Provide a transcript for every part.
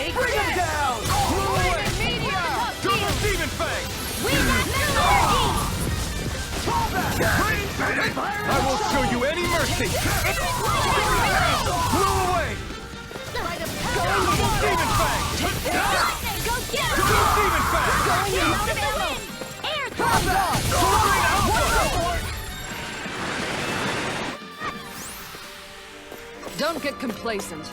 Take Bring him down! Double demon fang! I won't show you any mercy! Blow away! Double demon fang! Go get him! Double demon fang! Air combat! Don't get complacent.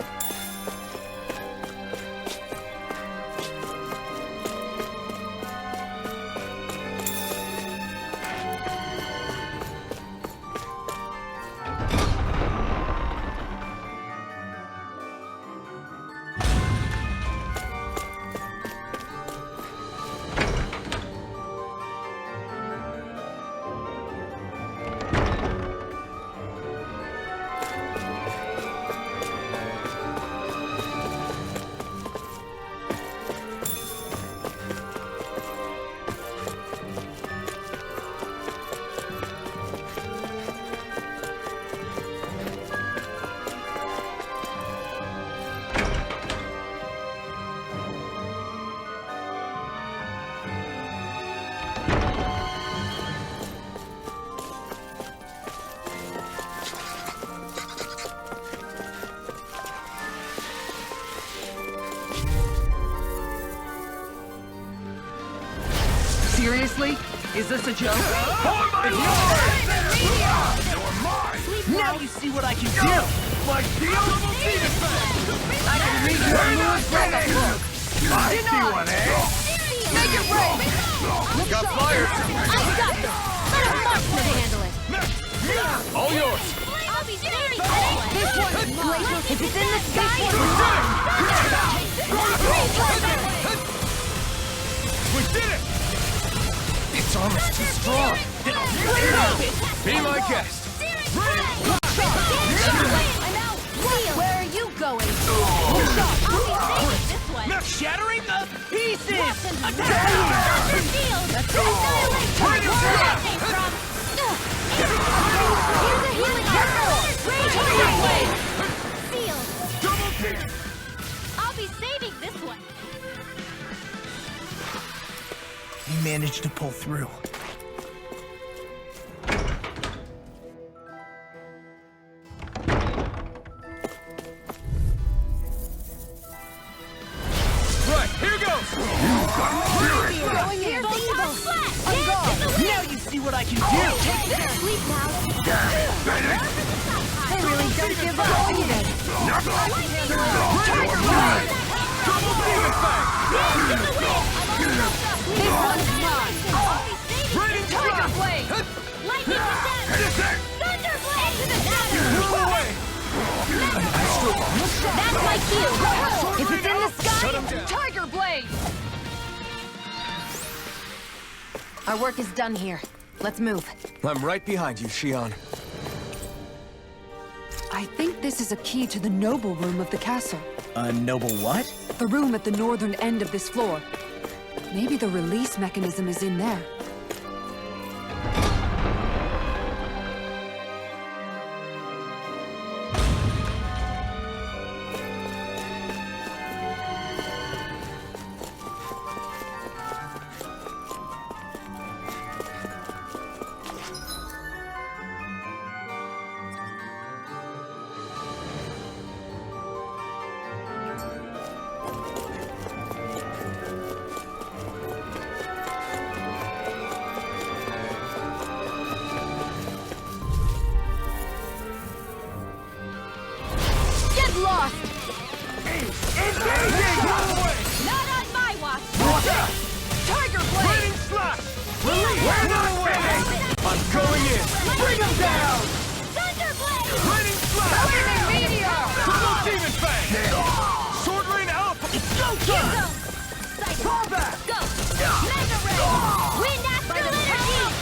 Seriously? Is this a joke? Now you see what I can do! My deal? I can read your moves like a book. I see one, eh? Make it rain! Got fired! I got this! Let a marksman handle it! All yours! I'll be very This one is glacial. If it's in the sky, it's We did it! Its armor's too strong! Be my guest! Where are you going? Shattering the pieces! I'll be saving this one. You managed to pull through. Right, here goes! Now you see what I can do! Sleep now. They really don't give up either. Double demon fang! This one's mine. Raining Tiger slap! blade. Lightning descent. Thunderblade. Into the shadows. Blow away! That's my cue. If it's in the Shut him sky, down. Tiger blade. Our work is done here. Let's move. I'm right behind you, Shionne. I think this is a key to the noble room of the castle. A noble what? The room at the northern end of this floor. Maybe the release mechanism is in there. Lost! Not on my watch. Tiger blade! Raining slap! We're not finished! I'm going in! Bring him down! Thunderblade. Raining slap! Lightning meteor! Double demon fang! Sword rain alpha! Go, get them. Combat! Go. Mega ray. Wind astral energy.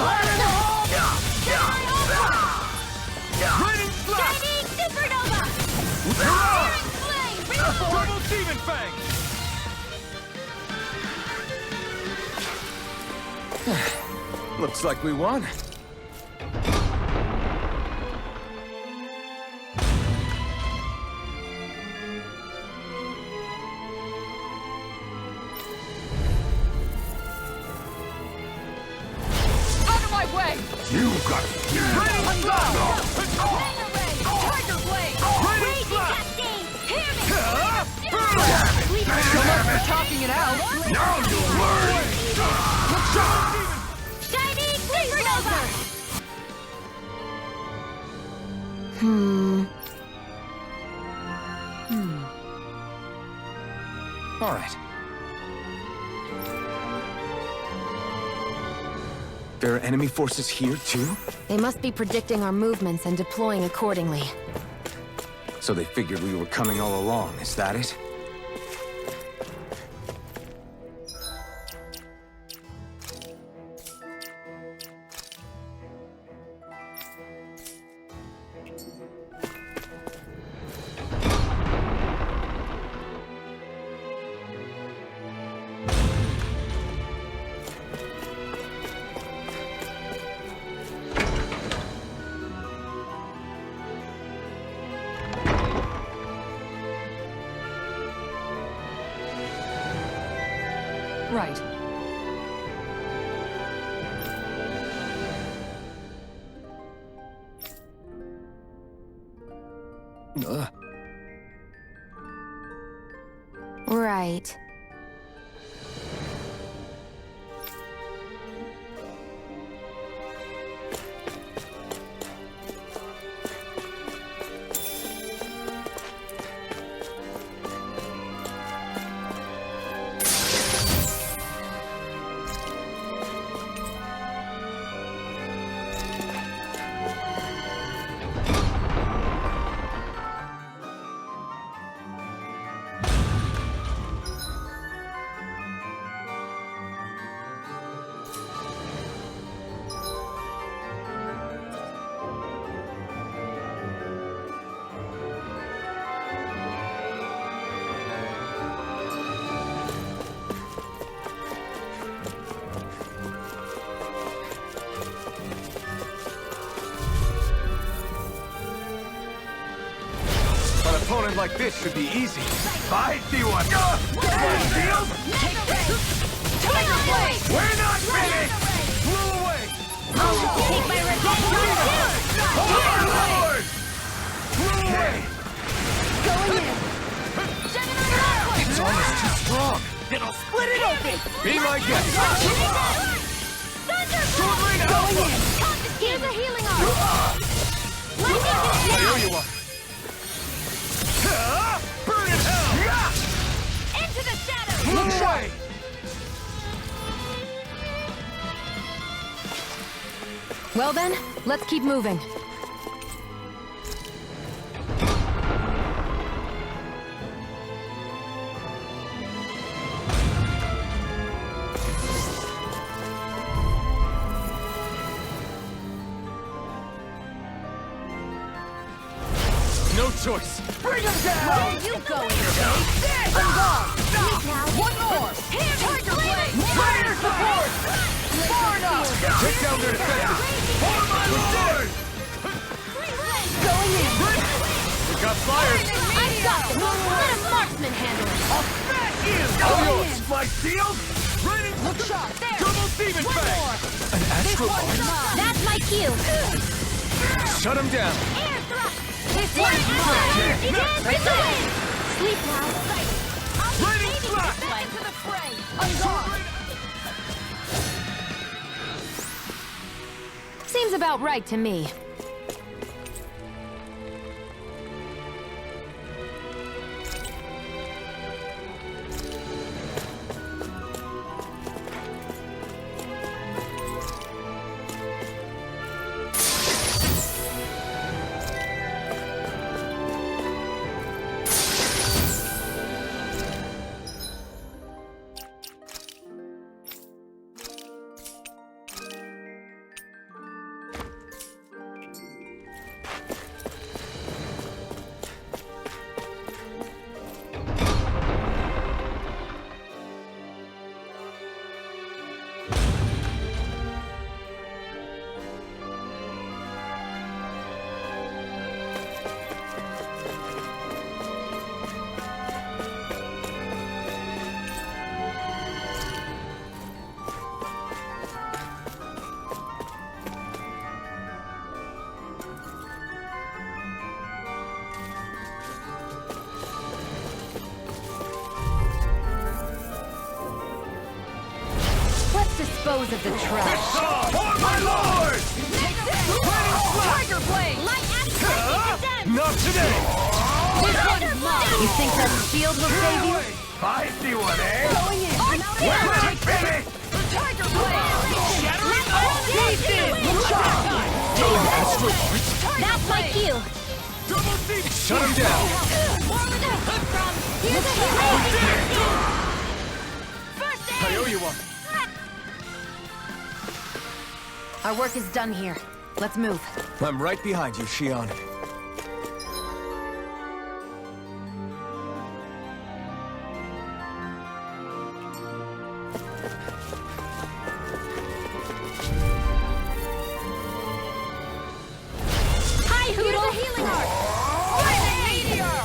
Raining slap! Shining supernova. Hurrah! Flame. Double demon fang! Looks like we won. Ready, go! Tiger Blade! Ready, slap! Come up for talking it out. Now you learn! Shining Supernova! All right. There are enemy forces here, too? They must be predicting our movements and deploying accordingly. So they figured we were coming all along, is that it? Right. Right. An opponent like this should be easy. I see one. Shield! Tiger Blade! We're not finished! Blew away! Take my revenge on you! Overlord! Blew away! Going in! It's almost too strong. It'll split it open! Be my guest. Thunderbolt! Going in! Here's a healing arm! Lightning is Here down! you are. Burn in hell! Into the shadows! Blew away! Well then, let's keep moving. No choice. Bring him down! Where you going? One more! Tiger Blade! Fire support! Far enough! Take down their defenses. For my lord! Going in! We got fire. I've got them! Let a marksman handle it! All yours. My shield. Raining Look shot! There! double demon One fang. more! An astral arm. That's my cue! Shut him down. Air thrust! This one's mine! It's a win! Sleep now! Raining slap. Back into the fray! Seems about right to me. dispose of the trash. For my lord! Tiger Blade! My action Not today! This one's mine! You think that shield will save you? I see one, eh? Going in! Where will I finish? Tiger Blade! Shattering That's my cue. Double team! Shut him down! Here's a healing. I owe you one. Our work is done here. Let's move. I'm right behind you, Shionne. Hi, Hoodle. Here's a healing arc. Lightning Meteor!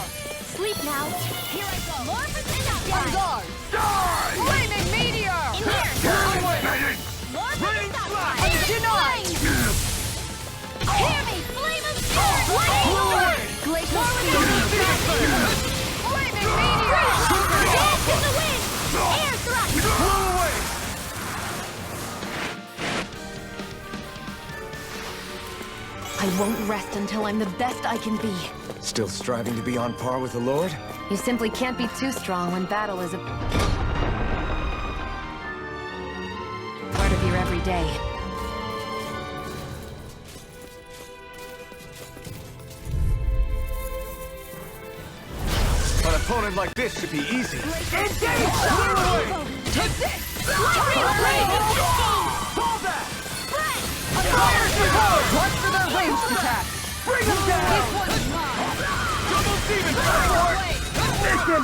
Sleep now. Here I go. More for the On guard! Die! Lightning Meteor! In here. Onward! More for Rain the flash! Denied! Hear me. Flame of spirit. Lightning. Glacial speed. Lightning Meteor! Dance in the wind. Air thrust. Blow away! I won't rest until I'm the best I can be. Still striving to be on par with the Lord? You simply can't be too strong when battle is a part of your everyday. An opponent like this should be easy. Take this! Tiger Blade! Hold that! Watch for their ranged attacks! Bring him down! This one's mine! Double demon Tiger power! Blade! Listen!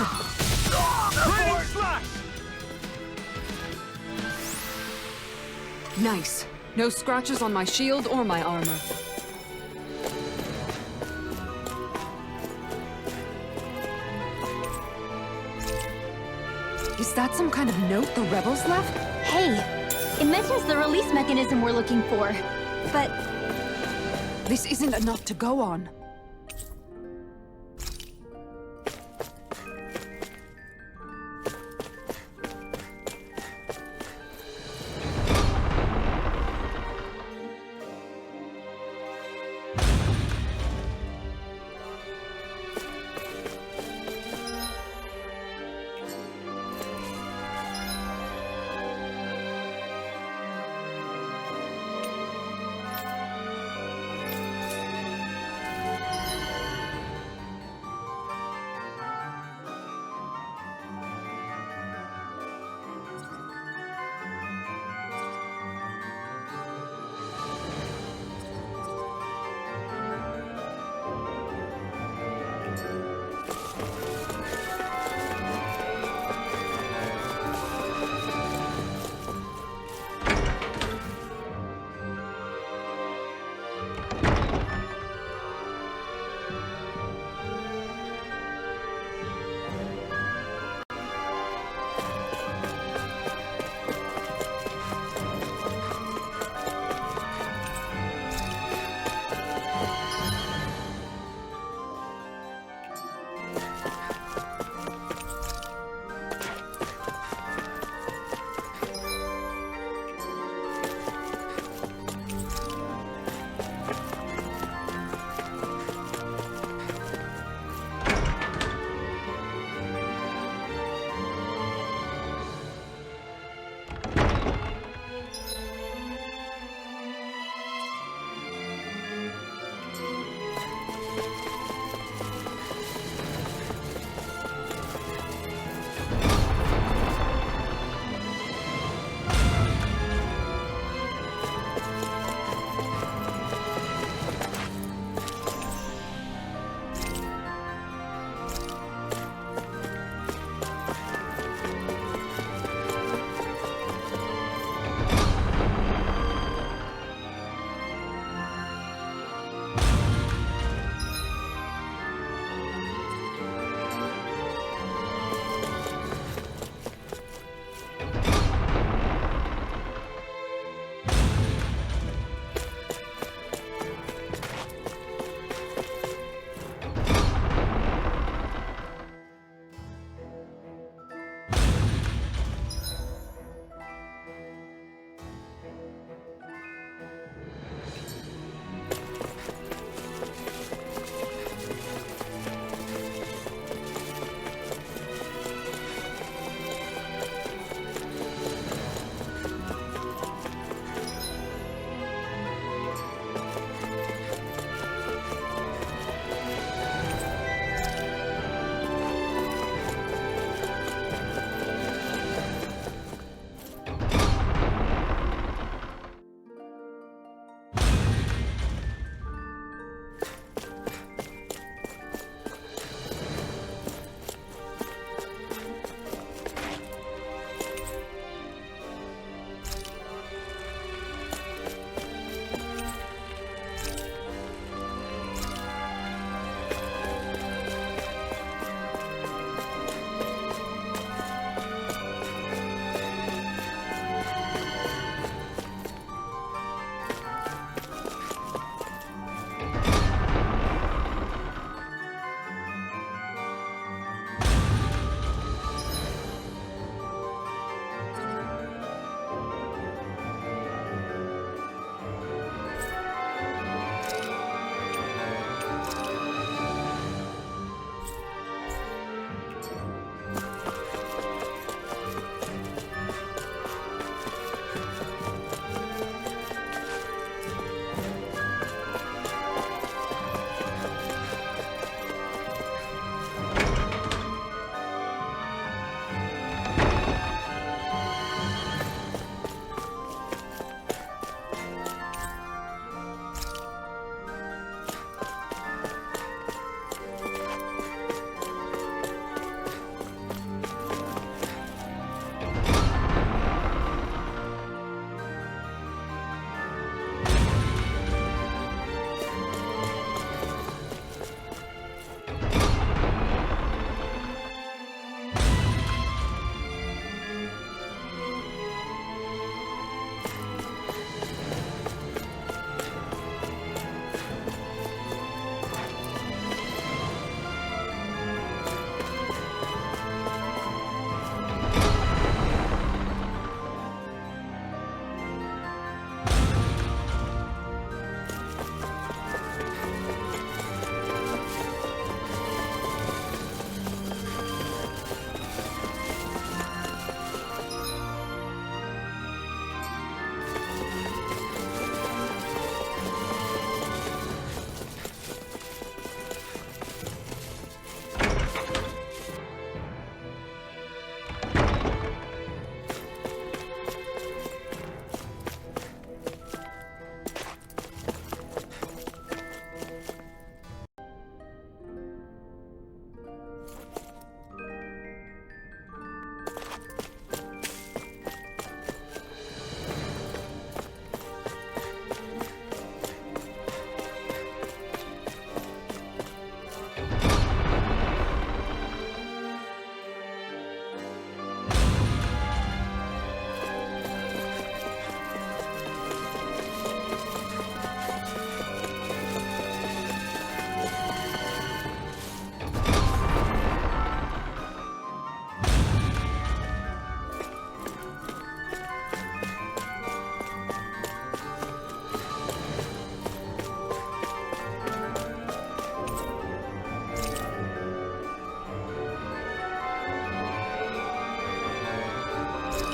Rain slash! Nice. No scratches on my shield or my armor. Is that some kind of note the rebels left? Hey, it mentions the release mechanism we're looking for, but This isn't enough to go on.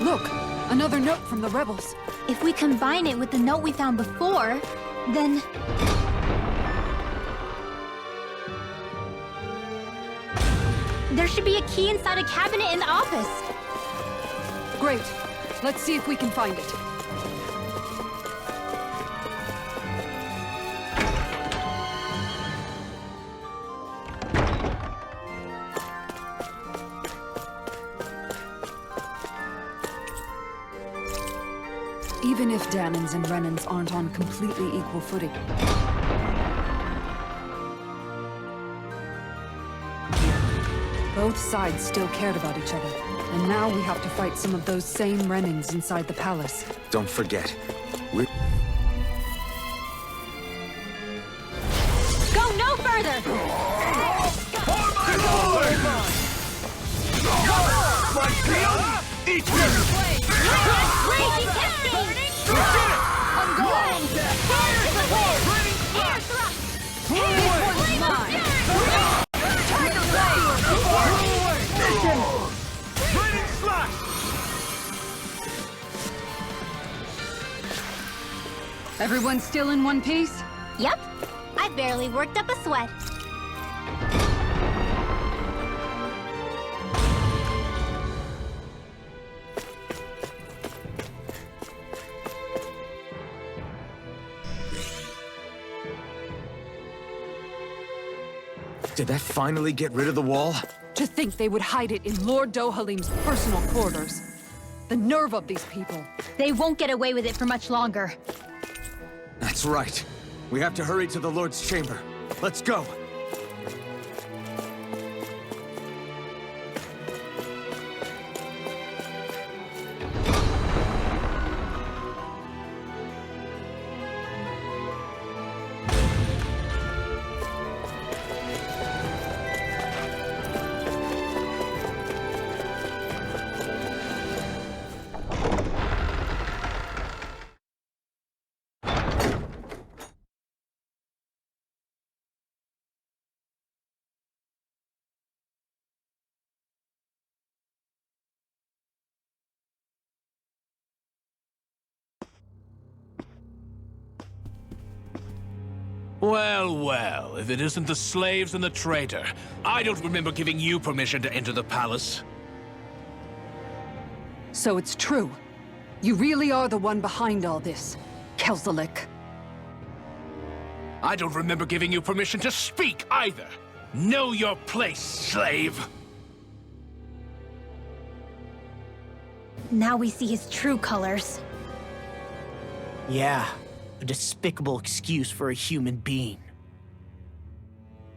Look, another note from the rebels. If we combine it with the note we found before, then... There should be a key inside a cabinet in the office. Great. Let's see if we can find it. Even if Dahnans and Renans aren't on completely equal footing. Both sides still cared about each other, and now we have to fight some of those same Renans inside the palace. Don't forget, we're... Go no further! For my lord! My Shionne! Eat me! Raging cascade! We did it! Long death! Fire to the head! Air thrust! Flame of fury! Tiger blade! Renan slash! Everyone still in one piece? Yep. I barely worked up a sweat. Did that finally get rid of the wall? To think they would hide it in Lord Dohalim's personal quarters. The nerve of these people. They won't get away with it for much longer. That's right. We have to hurry to the Lord's chamber. Let's go! Well, well, if it isn't the slaves and the traitor. I don't remember giving you permission to enter the palace. So it's true. You really are the one behind all this, Kelzelik. I don't remember giving you permission to speak either. Know your place, slave. Now we see his true colors. Yeah, a despicable excuse for a human being.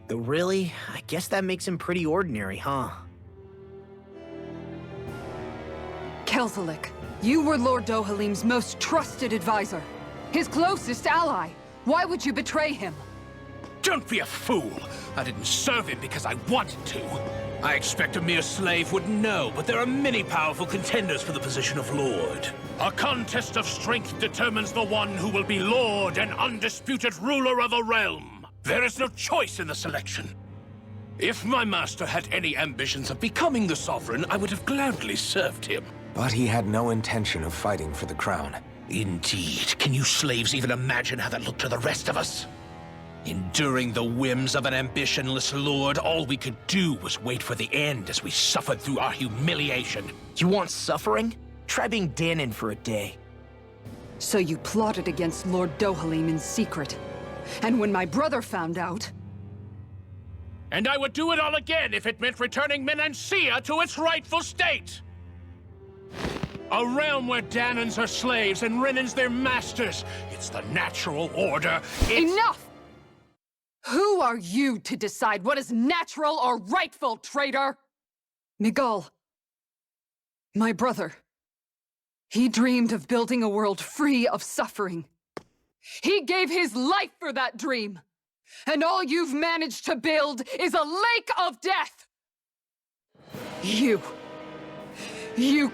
Though really, I guess that makes him pretty ordinary, huh? Kelzelik, you were Lord Dohalim's most trusted advisor. His closest ally. Why would you betray him? Don't be a fool. I didn't serve him because I wanted to. I expect a mere slave would know, but there are many powerful contenders for the position of Lord. A contest of strength determines the one who will be Lord and undisputed ruler of a realm. There is no choice in the selection. If my master had any ambitions of becoming the sovereign, I would have gladly served him. But he had no intention of fighting for the crown. Indeed. Can you slaves even imagine how that looked to the rest of us? Enduring the whims of an ambitionless lord, all we could do was wait for the end as we suffered through our humiliation. You want suffering? Try being Dahnan for a day. So you plotted against Lord Dohalim in secret. And when my brother found out... And I would do it all again if it meant returning Menancia to its rightful state! A realm where Dahnans are slaves and Renans their masters. It's the natural order. Enough! Who are you to decide what is natural or rightful, traitor? Miguel, my brother, he dreamed of building a world free of suffering. He gave his life for that dream. And all you've managed to build is a lake of death! You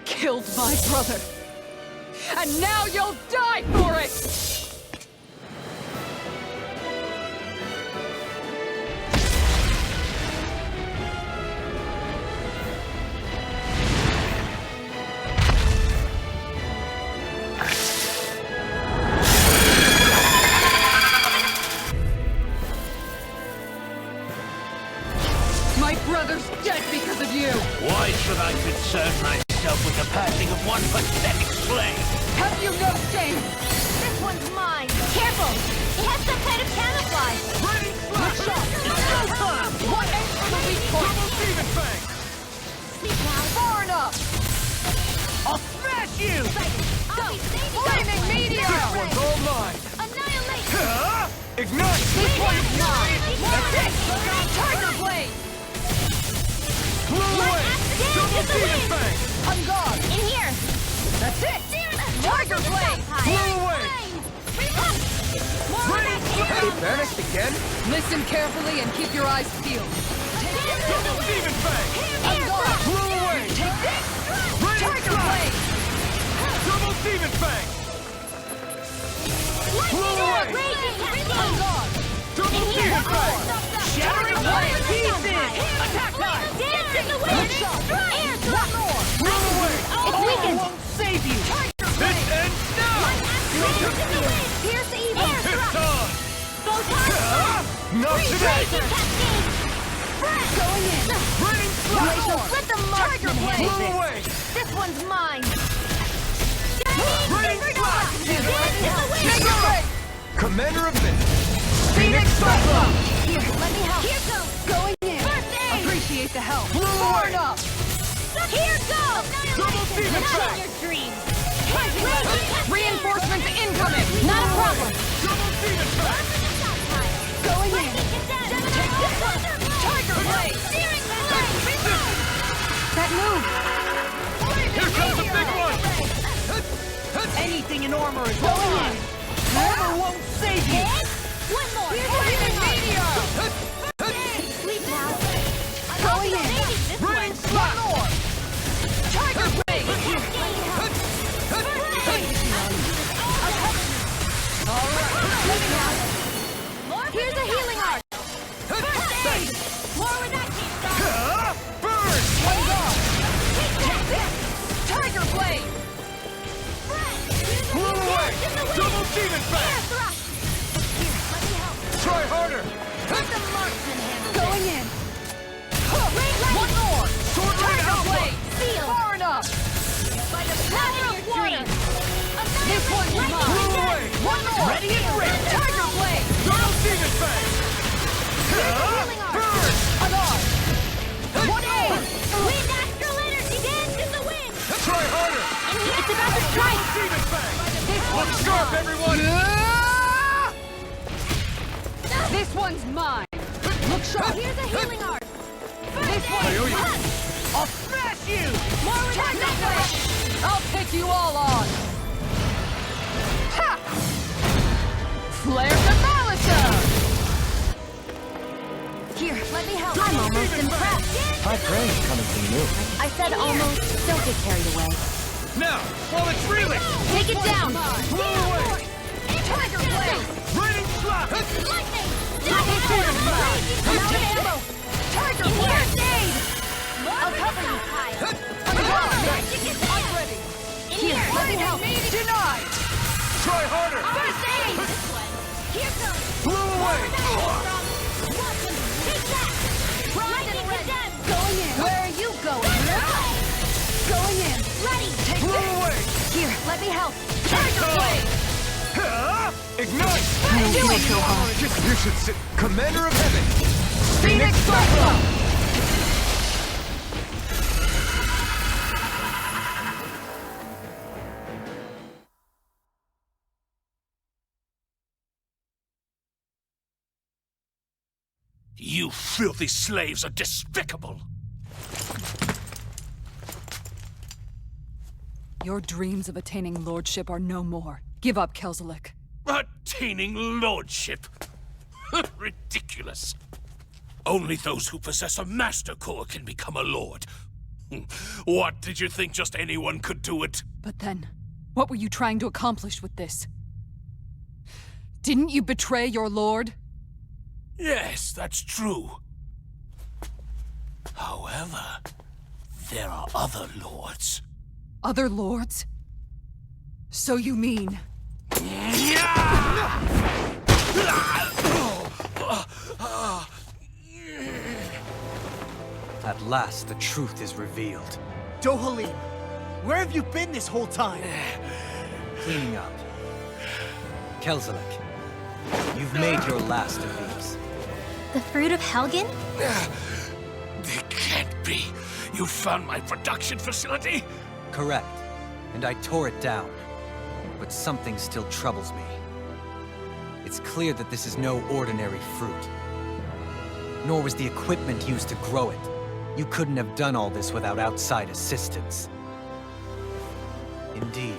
killed my brother! And now you'll die for it! you! Why should I concern myself with the passing of one pathetic slave? Have you no shame? This one's mine! Careful! It has some kind of camouflage! Good shot! It's no time! What aim for the weak point? Demon Fang! Sleep now! Far enough! I'll smash you! I'll be saving Flaming meteor! This one's all mine! Annihilate! Ignite! This one's mine! That's it! Tiger Blade! Blew away! Double Demon Fang! On guard! In here! That's it! Tiger Blade! Blew away! Ready? Hey, vanished again? Listen carefully and keep your eyes peeled. Double Demon Fang! On guard! Blew away! Take this! Ready? Tiger Blade! Double Demon Fang! Blew away! On guard! Double Demon Fang! Shattering Blade! Pieces! Attack knife! Good shot! One more! Blew away! It's weakened! Won't save you! This ends now! Pierce the evil! It's on! Not today! Going in! Ready? Glacial, let the marksman handle Blew this! away! This one's mine! Ready? Tiger Blade! Commander of Myth! Phoenix Cyclone! Here, let me help! Here goes! Going in! First aid! Appreciate the help. Blew Far away! enough! Here goes! Double Demon Not Fang! in your dreams! Reinforcements incoming! Not a problem! Double Demon Fang! Going in! Take this one! Tiger Blade! That move! Here comes the big one! Anything in armor is Going mine! in! Armor won't save you! One more! Flaming meteor! Sleep now! Going in! Ring slap! Tiger Blade! Here's a healing art! More where that came from! Burn! Take that! Tiger Blade! Blew away! Double Demon Fang! Try harder! Let the marksman handle this. Going in! One more! Sword Ring Tiger Alpha! Blade! Seal! Far enough! By the power of water! This one's Blew mine! away! One more! Ready and ready! Tiger Blade! Double Demon Fang! Healing art! Burn! Anon! One more! Wind astral energy dance in the wind! Try harder! It's about to strike! Demon Fang! This Look one's sharp, mine! everyone! This one's mine! Look sharp! Here's a healing art! This one's mine! I'll smash you! More with that Tiger Blade! I'll take you all on! Ha! Flare the Malisa! Here, let me help. I'm almost impressed. High praise coming from you. I said almost. Don't get carried away. Now, while it's reeling! Take it down. Blew away! Tiger Blade! Raining slap! Lightning. Double Demon Fang! I'm out of ammo. Tiger In Blade! here. I'll cover you, Kyle. Magic is I'm there. ready! In here. Let me help. Denied! Try harder! First aid. Here goes. Blew away! Watch him. Take that. Lightning condemned. Going in. Where are you going? Going in. Ready. Take Blew away! Here, let me help. Tiger Blade! Ignite! Do it so hard. You should sit. Commander of Heaven! Phoenix Cyclone! You filthy slaves are despicable! Your dreams of attaining lordship are no more. Give up, Kelzelik. Attaining lordship! Ridiculous! Only those who possess a master core can become a lord. What, did you think just anyone could do it? But then, what were you trying to accomplish with this? Didn't you betray your lord? Yes, that's true. However, there are other lords. Other lords? So you mean... That At last, the truth is revealed. Dohalim, where have you been this whole time? Cleaning up. Kelzelik, you've made your last of these. The fruit of Helgen? It can't be. You found my production facility? Correct. And I tore it down. But something still troubles me. It's clear that this is no ordinary fruit. Nor was the equipment used to grow it. You couldn't have done all this without outside assistance. Indeed.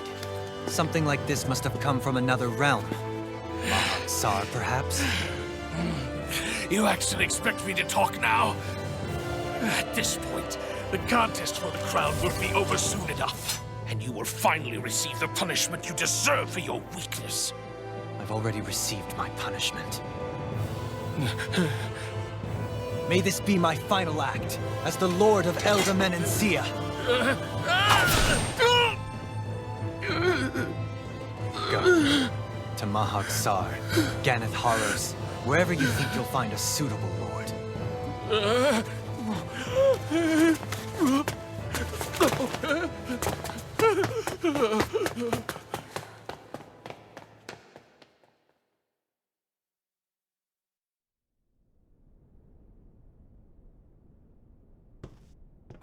Something like this must have come from another realm. Tsar, perhaps? You actually expect me to talk now? At this point, the contest for the crown will be over soon enough. And you will finally receive the punishment you deserve for your weakness. I've already received my punishment. May this be my final act as the Lord of Elda Menencia. Go to Mahak Sar, Ganeth Horrors, wherever you think you'll find a suitable lord.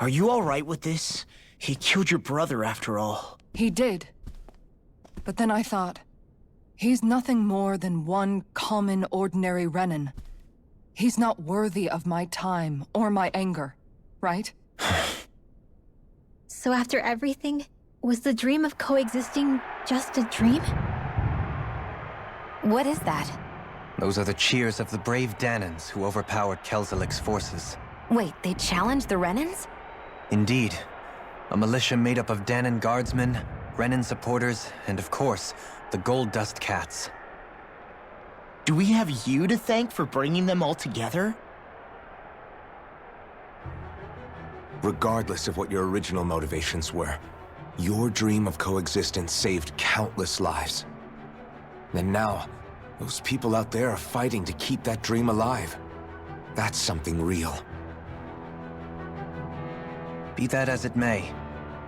Are you alright with this? He killed your brother after all. He did. But then I thought, he's nothing more than one common, ordinary Renan. He's not worthy of my time or my anger, right? So after everything, was the dream of coexisting just a dream? What is that? Those are the cheers of the brave Dahnans who overpowered Kelzelik's forces. Wait, they challenged the Renans? Indeed. A militia made up of Dahnan guardsmen, Renan supporters, and of course, the Gold Dust Cats. Do we have you to thank for bringing them all together? Regardless of what your original motivations were, your dream of coexistence saved countless lives. And now, those people out there are fighting to keep that dream alive. That's something real. Be that as it may,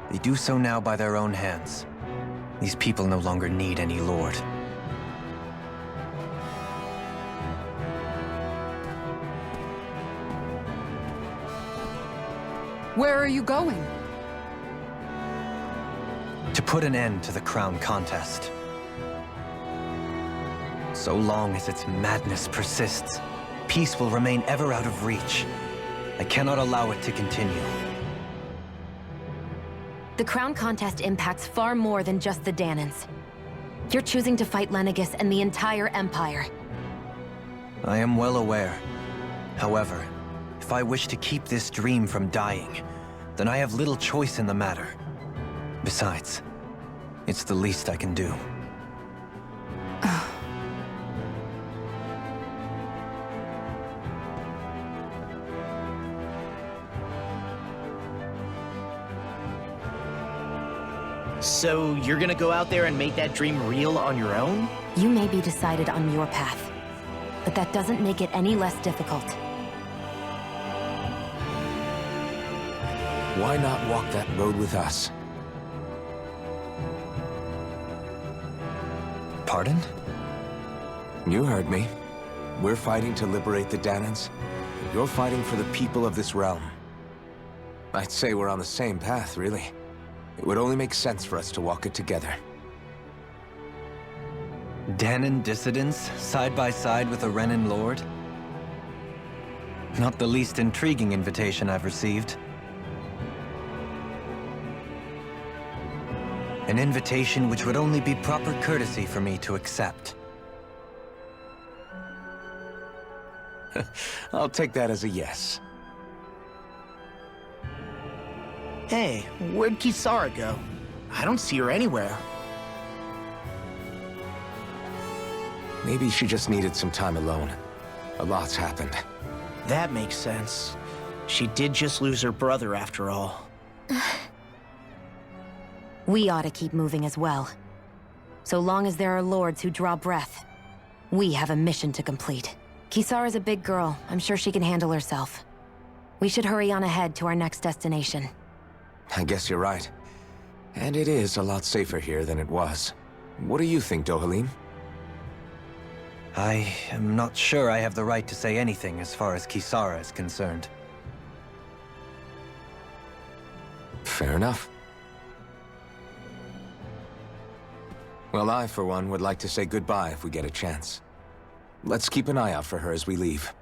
they do so now by their own hands. These people no longer need any lord. Where are you going? To put an end to the crown contest. So long as its madness persists, peace will remain ever out of reach. I cannot allow it to continue. The crown contest impacts far more than just the Dahnans. You're choosing to fight Lenegis and the entire Empire. I am well aware. However, if I wish to keep this dream from dying, then I have little choice in the matter. Besides, it's the least I can do. So you're gonna go out there and make that dream real on your own? You may be decided on your path, but that doesn't make it any less difficult. Why not walk that road with us? Pardon? You heard me. We're fighting to liberate the Dahnans. You're fighting for the people of this realm. I'd say we're on the same path, really. It would only make sense for us to walk it together. Dahnan dissidents, side by side with a Renan lord? Not the least intriguing invitation I've received. An invitation which would only be proper courtesy for me to accept. I'll take that as a yes. Hey, where'd Kisara go? I don't see her anywhere. Maybe she just needed some time alone. A lot's happened. That makes sense. She did just lose her brother after all. We ought to keep moving as well. So long as there are lords who draw breath, we have a mission to complete. Kisara's a big girl. I'm sure she can handle herself. We should hurry on ahead to our next destination. I guess you're right. And it is a lot safer here than it was. What do you think, Dohalim? I am not sure I have the right to say anything as far as Kisara is concerned. Fair enough. Well, I, for one, would like to say goodbye if we get a chance. Let's keep an eye out for her as we leave.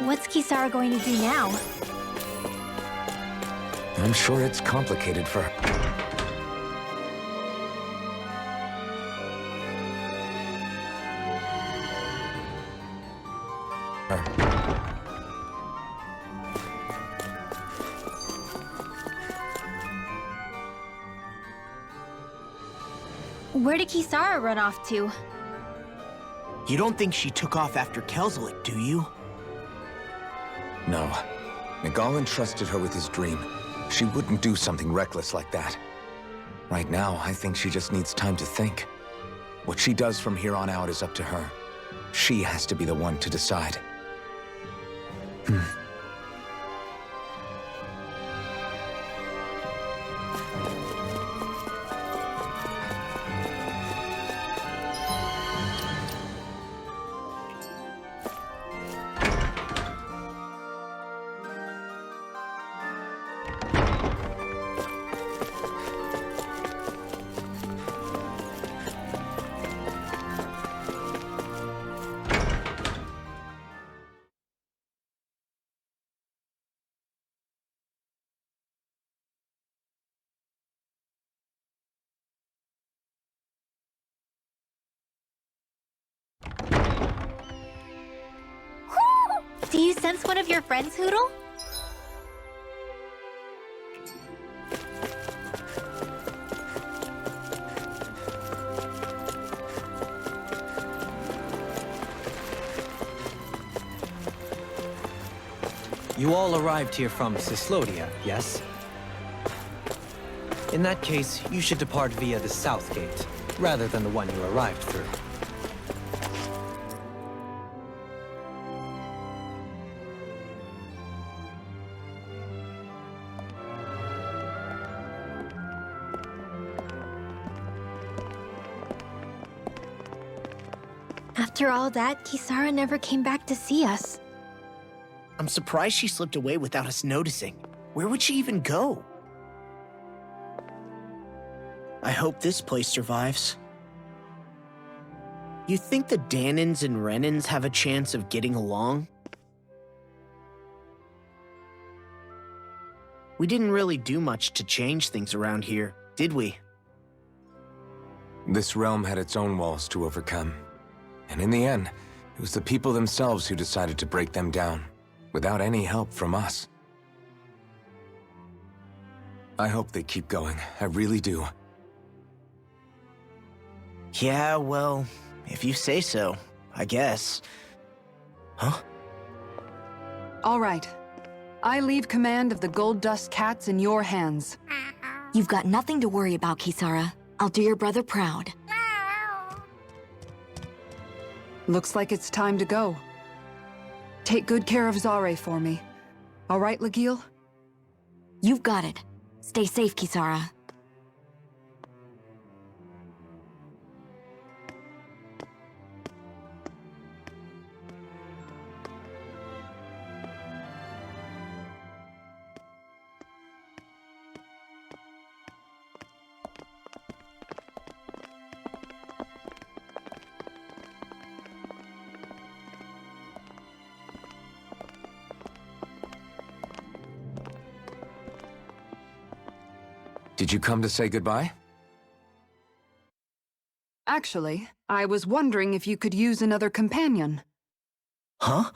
What's Kisara going to do now? I'm sure it's complicated for her. Where did Kisara run off to? You don't think she took off after Kelzelik, do you? No. Miguel entrusted her with his dream. She wouldn't do something reckless like that. Right now, I think she just needs time to think. What she does from here on out is up to her. She has to be the one to decide. Do you sense one of your friends, Hoodle? You all arrived here from Cislodia, yes? In that case, you should depart via the south gate, rather than the one you arrived through. After all that, Kisara never came back to see us. I'm surprised she slipped away without us noticing. Where would she even go? I hope this place survives. You think the Dahnans and Renans have a chance of getting along? We didn't really do much to change things around here, did we? This realm had its own walls to overcome. And in the end, it was the people themselves who decided to break them down, without any help from us. I hope they keep going. I really do. Yeah, well, if you say so, I guess. Huh? All right. I leave command of the Gold Dust Cats in your hands. You've got nothing to worry about, Kisara. I'll do your brother proud. Looks like it's time to go. Take good care of Zare for me. All right, Legil? You've got it. Stay safe, Kisara. Did you come to say goodbye? Actually, I was wondering if you could use another companion. Huh?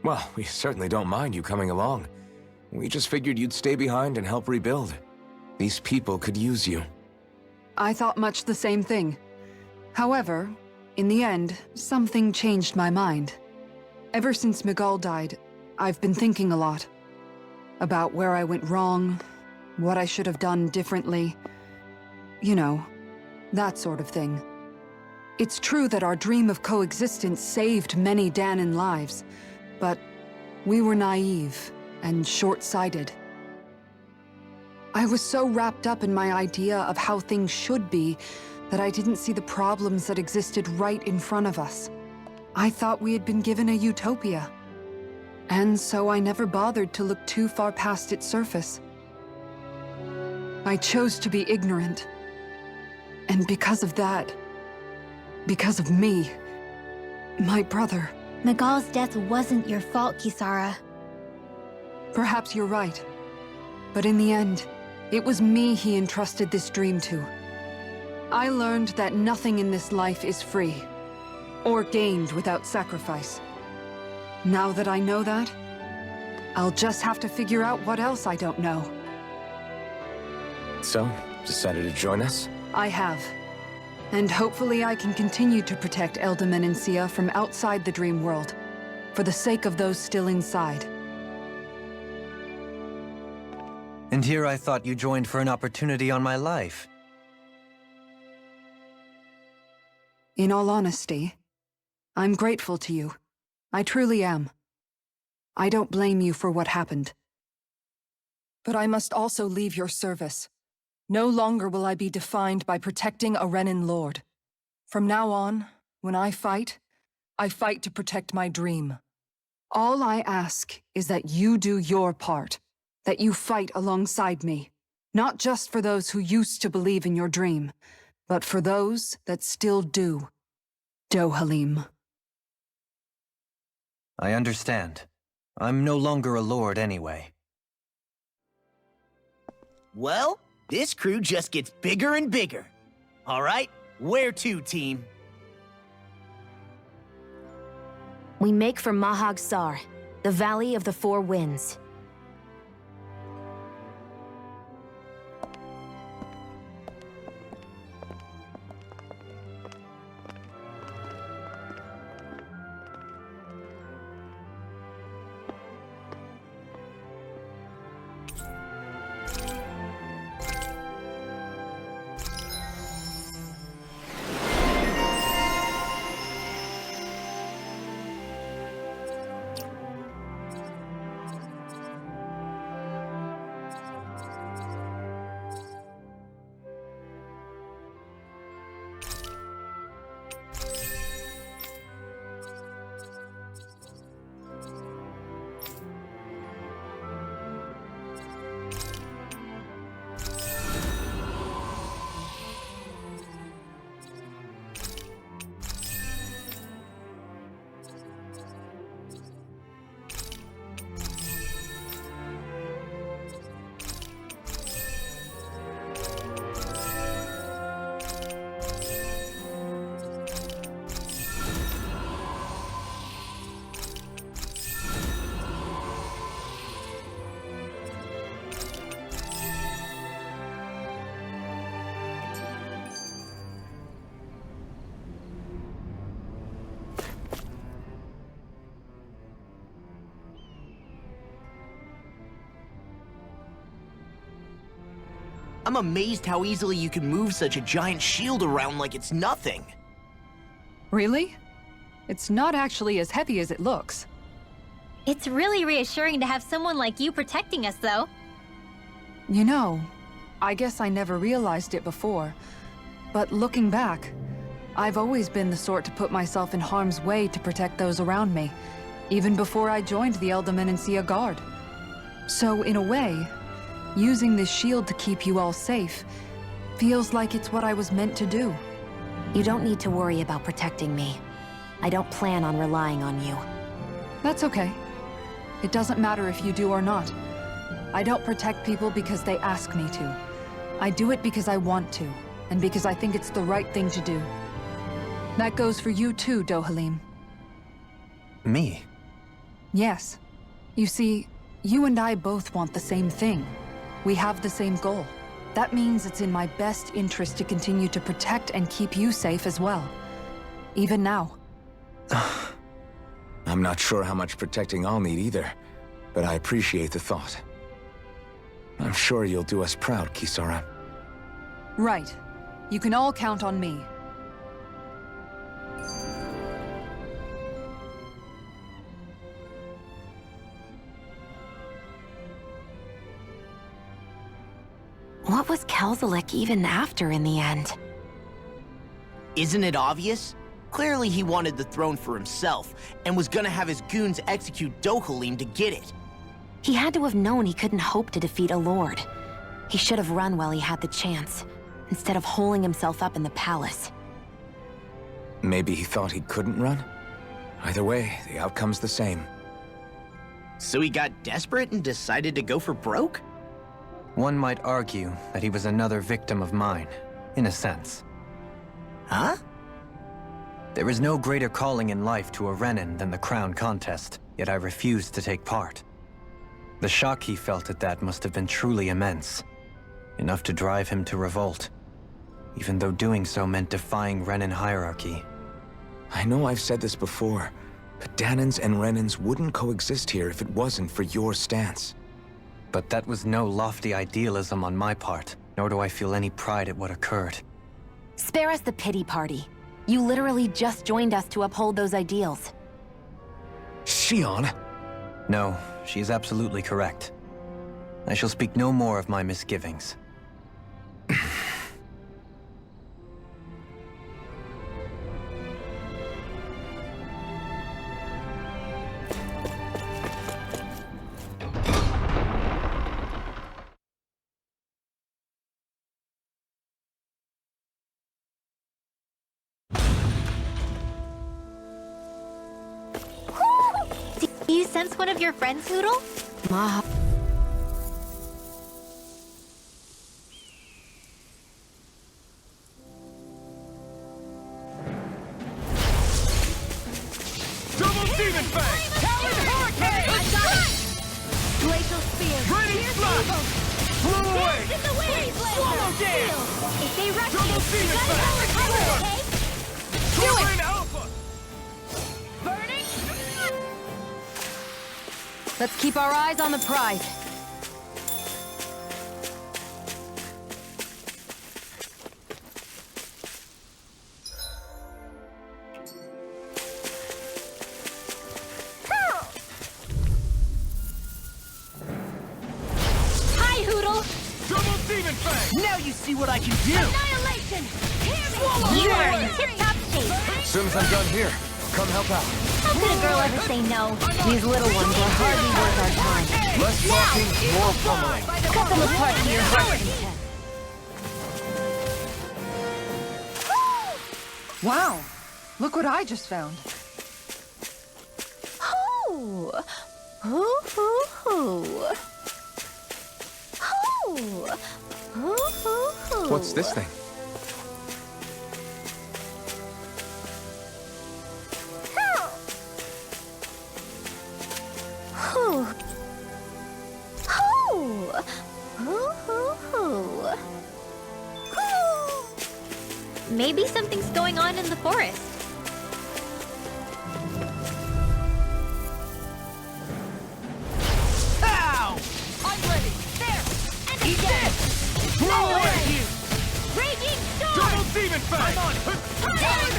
Well, we certainly don't mind you coming along. We just figured you'd stay behind and help rebuild. These people could use you. I thought much the same thing. However, in the end, something changed my mind. Ever since Miguel died, I've been thinking a lot. About where I went wrong, what I should have done differently. You know, that sort of thing. It's true that our dream of coexistence saved many Dahnan lives, but we were naive and short-sighted. I was so wrapped up in my idea of how things should be that I didn't see the problems that existed right in front of us. I thought we had been given a utopia. And so I never bothered to look too far past its surface. I chose to be ignorant. And because of that, because of me, my brother... Miguel's death wasn't your fault, Kisara. Perhaps you're right. But in the end, it was me he entrusted this dream to. I learned that nothing in this life is free, or gained without sacrifice. Now that I know that, I'll just have to figure out what else I don't know. So, decided to join us? I have. And hopefully I can continue to protect Eldaman and Sia from outside the dream world, for the sake of those still inside. And here I thought you joined for an opportunity on my life. In all honesty, I'm grateful to you. I truly am. I don't blame you for what happened. But I must also leave your service. No longer will I be defined by protecting a Renan lord. From now on, when I fight to protect my dream. All I ask is that you do your part, that you fight alongside me, not just for those who used to believe in your dream, but for those that still do. Dohalim. I understand. I'm no longer a lord anyway. Well, this crew just gets bigger and bigger. All right, where to, team? We make for Mahag Sar, the Valley of the Four Winds. I'm amazed how easily you can move such a giant shield around like it's nothing. Really? It's not actually as heavy as it looks. It's really reassuring to have someone like you protecting us, though. You know, I guess I never realized it before, but looking back, I've always been the sort to put myself in harm's way to protect those around me, even before I joined the Eldaman and Sia Guard. So, in a way, using this shield to keep you all safe feels like it's what I was meant to do. You don't need to worry about protecting me. I don't plan on relying on you. That's okay. It doesn't matter if you do or not. I don't protect people because they ask me to. I do it because I want to, and because I think it's the right thing to do. That goes for you too, Dohalim. Me? Yes. You see, you and I both want the same thing. We have the same goal. That means it's in my best interest to continue to protect and keep you safe as well. Even now. I'm not sure how much protecting I'll need either, but I appreciate the thought. I'm sure you'll do us proud, Kisara. Right. You can all count on me. What was Kelzelik even after in the end? Isn't it obvious? Clearly he wanted the throne for himself, and was gonna have his goons execute Dohalim to get it. He had to have known he couldn't hope to defeat a lord. He should have run while he had the chance, instead of holding himself up in the palace. Maybe he thought he couldn't run? Either way, the outcome's the same. So he got desperate and decided to go for broke? One might argue that he was another victim of mine, in a sense. Huh? There is no greater calling in life to a Renan than the crown contest, yet I refused to take part. The shock he felt at that must have been truly immense, enough to drive him to revolt, even though doing so meant defying Renan hierarchy. I know I've said this before, but Dahnans and Renans wouldn't coexist here if it wasn't for your stance. But that was no lofty idealism on my part, nor do I feel any pride at what occurred. Spare us the pity party. You literally just joined us to uphold those ideals. Shionne! No, she is absolutely correct. I shall speak no more of my misgivings. Do you sense one of your friends, Hoodle? Ma. Double Demon Fang! Talon Hurricane! I got it! Glacial Spear! Raining Flash! Blow away! In the wind! Swallow Dance! If they rush Double you, Demon let Fang! it recover, okay? Soaring Alpha! Burning! Let's keep our eyes on the prize. Hi, Hoodle! Double Demon Fang! Now you see what I can do! Annihilation! You are in tip-top shape! As soon as I'm done here, I'll come help out. How could a girl ever say no? These little ones are hardly worth our time. Less talking, more pummeling. Cut them apart to your heart's content. Wow! Look what I just found. Hoo! Hoo, hoo, hoo. Hoo! Hoo, hoo, hoo. What's this thing? Hoo! Hoo! Hoo, hoo, hoo. Hoo! Maybe something's going on in the forest. Ow! I'm ready! There! And Eat this! Blow away! Raging Storm! Double Demon Fang! Talon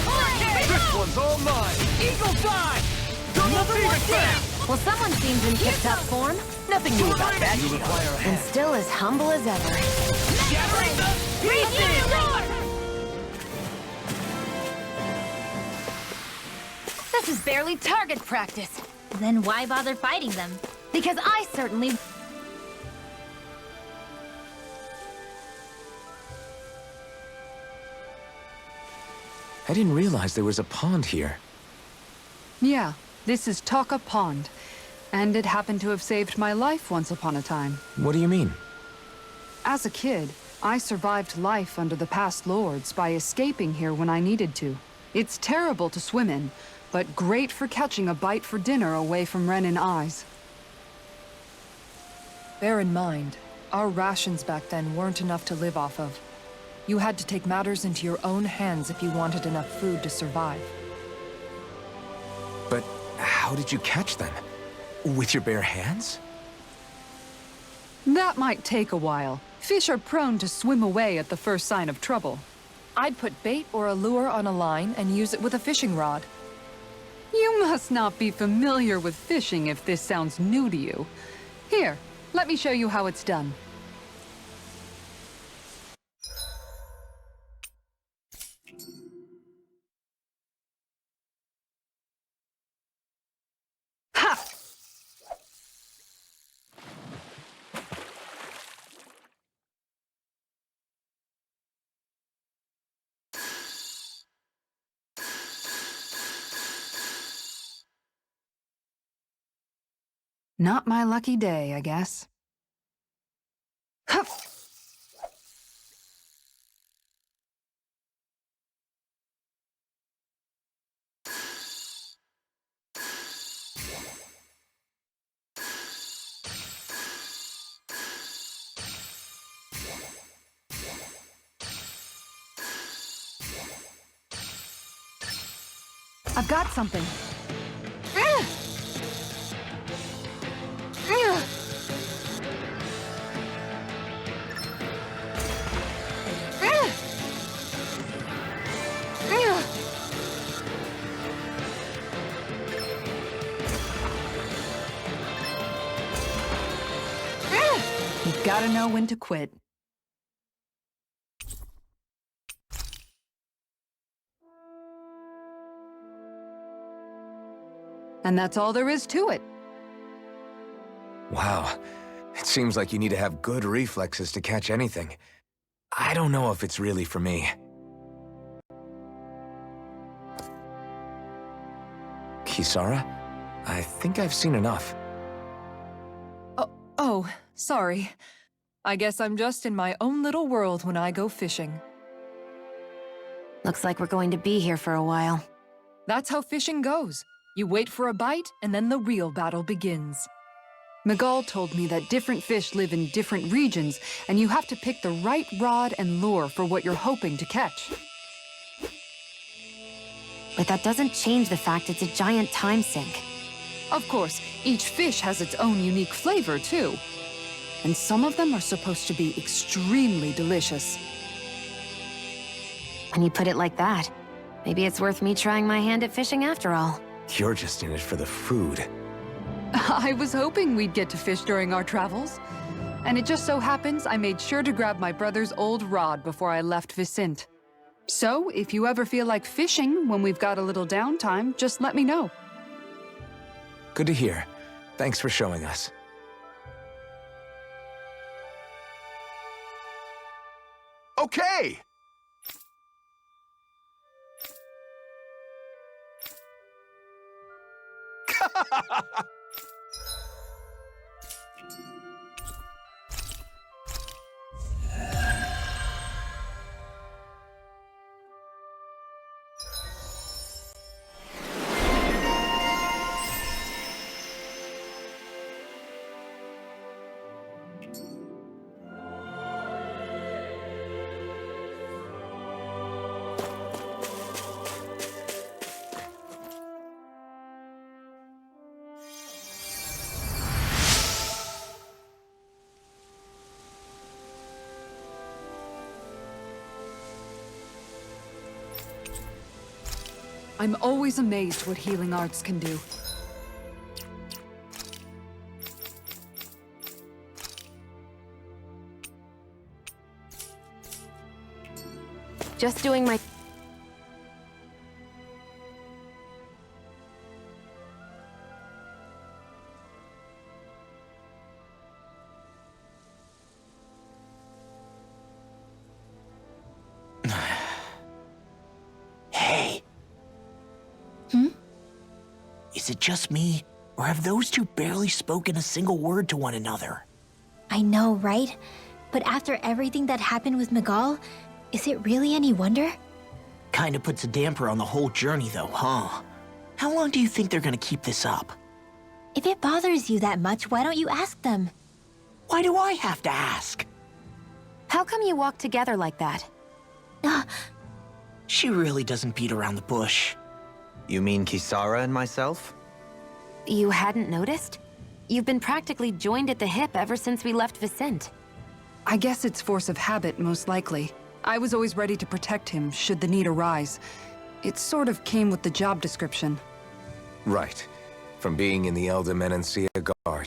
Hurricane! This one's all mine! Eagle Dive! Double Demon Fang! Well, someone seems in tip-top form, Nothing new about that, You Shionne. require a and hand. still as humble as ever. Shattering the pieces! This is barely target practice. Then why bother fighting them? Because I certainly... I didn't realize there was a pond here. Yeah, this is Taka Pond. And it happened to have saved my life once upon a time. What do you mean? As a kid, I survived life under the past lords by escaping here when I needed to. It's terrible to swim in, but great for catching a bite for dinner away from Renan eyes. Bear in mind, our rations back then weren't enough to live off of. You had to take matters into your own hands if you wanted enough food to survive. But how did you catch them? With your bare hands? That might take a while. Fish are prone to swim away at the first sign of trouble. I'd put bait or a lure on a line and use it with a fishing rod. You must not be familiar with fishing if this sounds new to you. Here, let me show you how it's done. Ha! Not my lucky day, I guess. Huff! I've got something. You gotta know when to quit. And that's all there is to it. Wow. It seems like you need to have good reflexes to catch anything. I don't know if it's really for me. Kisara? I think I've seen enough. Oh, sorry. I guess I'm just in my own little world when I go fishing. Looks like we're going to be here for a while. That's how fishing goes. You wait for a bite, and then the real battle begins. Miguel told me that different fish live in different regions, and you have to pick the right rod and lure for what you're hoping to catch. But that doesn't change the fact it's a giant time sink. Of course, each fish has its own unique flavor, too. And some of them are supposed to be extremely delicious. When you put it like that, maybe it's worth me trying my hand at fishing after all. You're just in it for the food. I was hoping we'd get to fish during our travels. And it just so happens I made sure to grab my brother's old rod before I left Vicente. So, if you ever feel like fishing when we've got a little downtime, just let me know. Good to hear. Thanks for showing us. Okay! I'm always amazed what healing arts can do. Just doing my... Hey. Is it just me, or have those two barely spoken a single word to one another? I know, right? But after everything that happened with Miguel, is it really any wonder? Kinda puts a damper on the whole journey though, huh? How long do you think they're gonna keep this up? If it bothers you that much, why don't you ask them? Why do I have to ask? How come you walk together like that? She really doesn't beat around the bush. You mean Kisara and myself? You hadn't noticed? You've been practically joined at the hip ever since we left Vicente. I guess it's force of habit, most likely. I was always ready to protect him, should the need arise. It sort of came with the job description. Right. From being in the Elder Menancia Guard.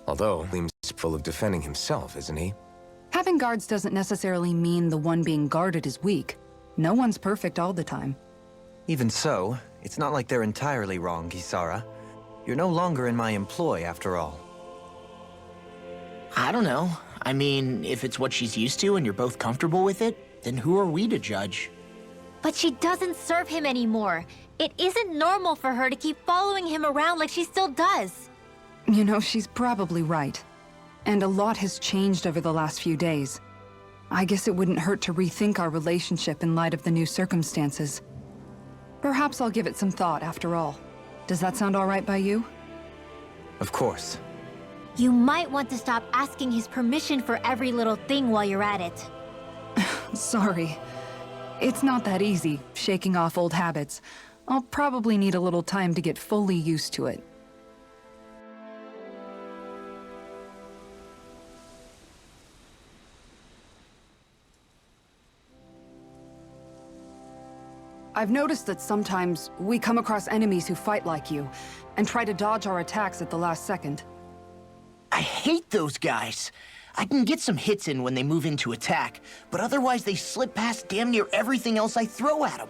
Although, Liam's full of defending himself, isn't he? Having guards doesn't necessarily mean the one being guarded is weak. No one's perfect all the time. Even so, it's not like they're entirely wrong, Kisara. You're no longer in my employ, after all. I don't know. I mean, if it's what she's used to and you're both comfortable with it, then who are we to judge? But she doesn't serve him anymore. It isn't normal for her to keep following him around like she still does. You know, she's probably right. And a lot has changed over the last few days. I guess it wouldn't hurt to rethink our relationship in light of the new circumstances. Perhaps I'll give it some thought after all. Does that sound all right by you? Of course. You might want to stop asking his permission for every little thing while you're at it. Sorry. It's not that easy, shaking off old habits. I'll probably need a little time to get fully used to it. I've noticed that sometimes we come across enemies who fight like you, and try to dodge our attacks at the last second. I hate those guys. I can get some hits in when they move into attack, but otherwise they slip past damn near everything else I throw at them.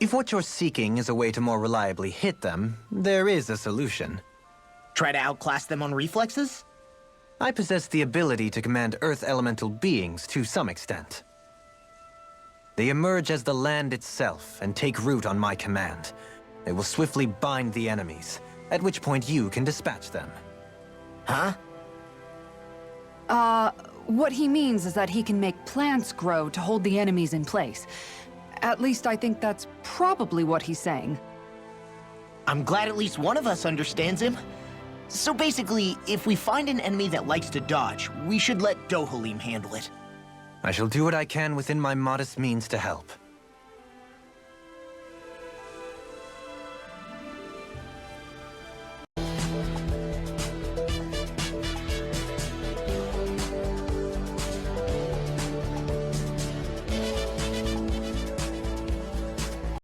If what you're seeking is a way to more reliably hit them, there is a solution. Try to outclass them on reflexes? I possess the ability to command Earth elemental beings to some extent. They emerge as the land itself and take root on my command. They will swiftly bind the enemies, at which point you can dispatch them. Huh? What he means is that he can make plants grow to hold the enemies in place. At least I think that's probably what he's saying. I'm glad at least one of us understands him. So basically, if we find an enemy that likes to dodge, we should let Dohalim handle it. I shall do what I can within my modest means to help.